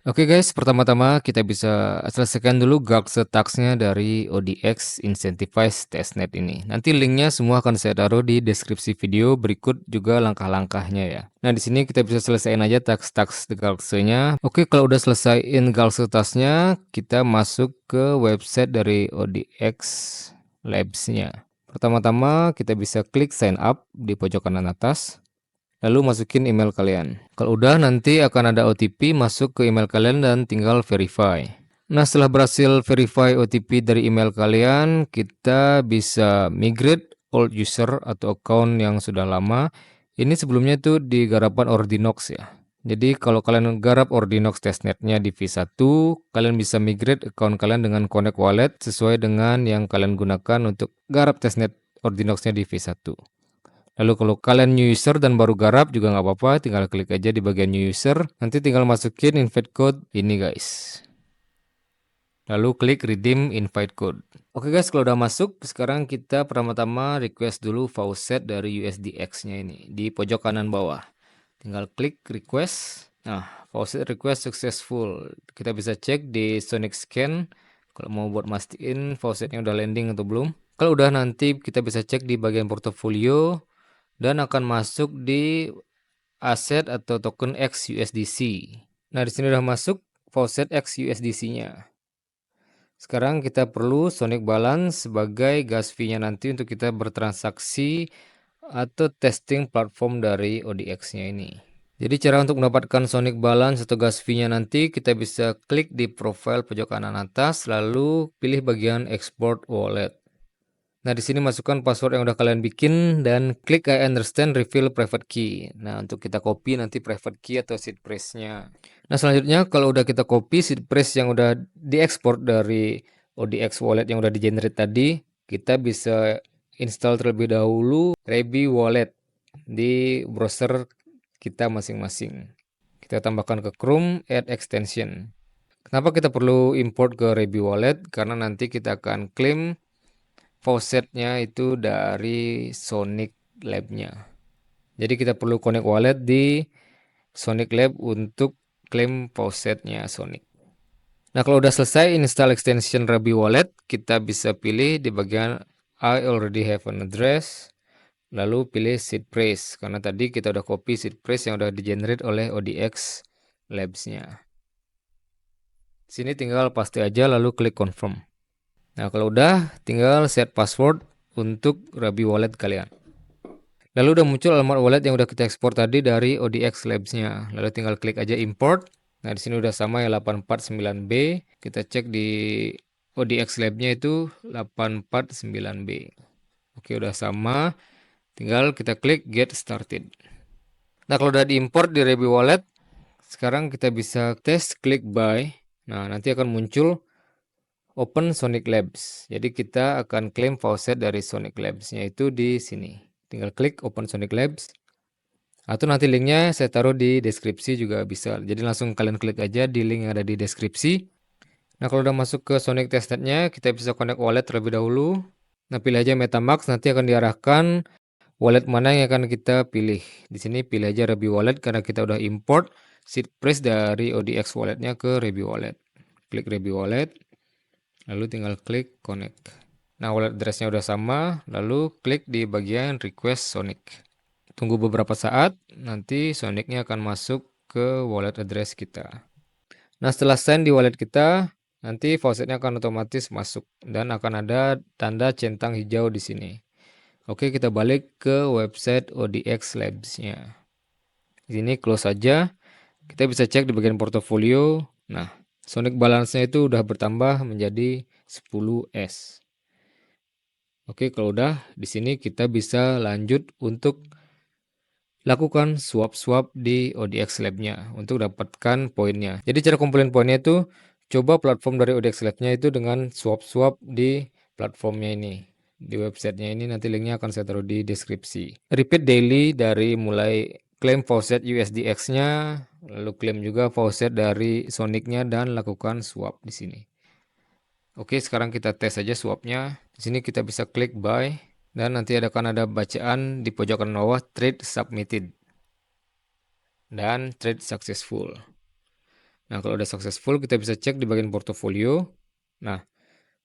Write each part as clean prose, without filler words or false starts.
Oke guys, pertama-tama kita bisa selesaikan dulu Gauge task-nya dari ODX Incentivize Testnet ini. Nanti linknya semua akan saya taruh di deskripsi video berikut juga langkah-langkahnya ya. Nah di sini kita bisa selesaiin aja task-task Gauge-nya. Oke, kalau udah selesaiin Gauge task-nya, kita masuk ke website dari ODX Labs-nya. Pertama-tama kita bisa klik sign up di pojok kanan atas. Lalu masukin email kalian. Kalau udah nanti akan ada OTP masuk ke email kalian dan tinggal verify. Nah setelah berhasil verify OTP dari email kalian, kita bisa migrate old user atau account yang sudah lama. Ini sebelumnya itu di garapan Ordinox ya. Jadi kalau kalian garap Ordinox testnetnya di V1, kalian bisa migrate account kalian dengan Connect Wallet sesuai dengan yang kalian gunakan untuk garap testnet Ordinoxnya di V1. Lalu kalau kalian new user dan baru garap juga nggak apa-apa, tinggal klik aja di bagian new user, nanti tinggal masukin invite code ini guys. Lalu klik redeem invite code. Oke guys, kalau udah masuk, sekarang kita pertama-tama request dulu faucet dari USDX-nya ini di pojok kanan bawah. Tinggal klik request. Nah, faucet request successful. Kita bisa cek di Sonic Scan kalau mau buat mastiin faucetnya udah landing atau belum. Kalau udah nanti kita bisa cek di bagian portofolio dan akan masuk di aset atau token XUSDC. Nah, di sini udah masuk faucet XUSDC-nya. Sekarang kita perlu Sonic Balance sebagai gas fee-nya nanti untuk kita bertransaksi atau testing platform dari ODX-nya ini. Jadi cara untuk mendapatkan Sonic Balance atau gas fee-nya nanti kita bisa klik di profile pojok kanan atas lalu pilih bagian export wallet. Nah, di sini masukkan password yang udah kalian bikin dan klik I understand reveal private key. Nah, untuk kita copy nanti private key atau seed phrase-nya. Nah, selanjutnya kalau udah kita copy seed phrase yang udah diekspor dari ODX wallet yang udah di-generate tadi, kita bisa install terlebih dahulu Rebi Wallet di browser kita masing-masing. Kita tambahkan ke Chrome, add extension. Kenapa kita perlu import ke Rebi Wallet? Karena nanti kita akan klaim faucetnya itu dari Sonic Lab-nya. Jadi kita perlu connect wallet di Sonic Lab untuk klaim faucetnya Sonic. Nah kalau udah selesai install extension Rabi Wallet, kita bisa pilih di bagian I already have an address, lalu pilih seed phrase, karena tadi kita udah copy seed phrase yang udah di-generate oleh ODX Labs-nya. Sini tinggal paste aja lalu klik confirm. Nah kalau udah tinggal set password untuk Rabi Wallet kalian. Lalu udah muncul alamat wallet yang udah kita ekspor tadi dari ODX Labs-nya. Lalu tinggal klik aja import. Nah di sini udah sama ya 849B. Kita cek di ODX Lab-nya itu 849B. Oke udah sama. Tinggal kita klik get started. Nah kalau udah diimport di Rabi Wallet, sekarang kita bisa tes klik buy. Nah nanti akan muncul Open Sonic Labs. Jadi kita akan klaim faucet dari Sonic Labs-nya itu di sini. Tinggal klik Open Sonic Labs. Atau nanti linknya saya taruh di deskripsi juga bisa. Jadi langsung kalian klik aja di link yang ada di deskripsi. Nah kalau udah masuk ke Sonic Testnet-nya, kita bisa connect wallet terlebih dahulu. Nah pilih aja MetaMask, nanti akan diarahkan wallet mana yang akan kita pilih. Di sini pilih aja Rebi Wallet karena kita udah import seed phrase dari ODX Wallet-nya ke Rebi Wallet. Klik Rebi Wallet. Lalu tinggal klik connect. Nah wallet address-nya udah sama, lalu klik di bagian request Sonic. Tunggu beberapa saat, nanti Sonic-nya akan masuk ke wallet address kita. Nah setelah send di wallet kita, nanti faucetnya akan otomatis masuk dan akan ada tanda centang hijau di sini. Oke kita balik ke website ODX Labs-nya. Di sini close saja. Kita bisa cek di bagian portofolio. Nah Sonic balance-nya itu udah bertambah menjadi 10S. Oke, kalau udah di sini kita bisa lanjut untuk lakukan swap-swap di ODX Lab-nya untuk dapatkan poinnya. Jadi cara kumpulin poinnya itu coba platform dari ODX Lab-nya itu dengan swap-swap di platformnya ini. Di websitenya ini nanti linknya akan saya taruh di deskripsi. Repeat daily dari mulai klaim faucet USDX-nya, lalu klaim juga faucet dari Sonic-nya dan lakukan swap di sini. Oke, sekarang kita tes aja swapnya. Di sini kita bisa klik buy dan nanti akan ada bacaan di pojok kanan bawah trade submitted dan trade successful. Nah, kalau udah successful kita bisa cek di bagian portofolio. Nah,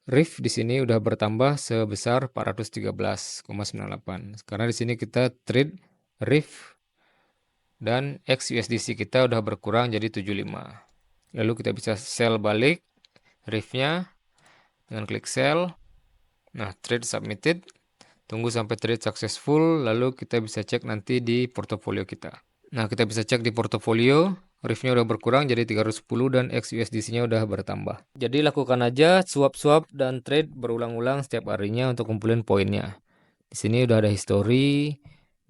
RIF di sini udah bertambah sebesar 413,98. Karena di sini kita trade RIF dan XUSDC kita udah berkurang jadi 75. Lalu kita bisa sell balik RIF-nya dengan klik sell. Nah, trade submitted. Tunggu sampai trade successful, lalu kita bisa cek nanti di portofolio kita. Nah, kita bisa cek di portofolio, RIF-nya udah berkurang jadi 310 dan XUSDC-nya udah bertambah. Jadi lakukan aja swap-swap dan trade berulang-ulang setiap harinya untuk kumpulin poinnya. Di sini udah ada history,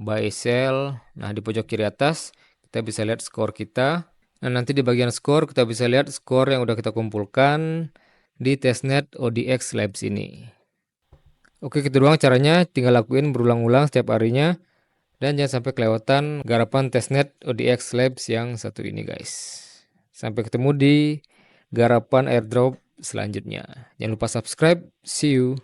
buy sell. Nah, di pojok kiri atas kita bisa lihat skor kita. Nah, nanti di bagian skor kita bisa lihat skor yang udah kita kumpulkan di testnet ODX Labs ini. Oke, gitu doang caranya, tinggal lakuin berulang-ulang setiap harinya. Dan jangan sampai kelewatan garapan testnet ODX Labs yang satu ini guys. Sampai ketemu di garapan airdrop selanjutnya. Jangan lupa subscribe, see you.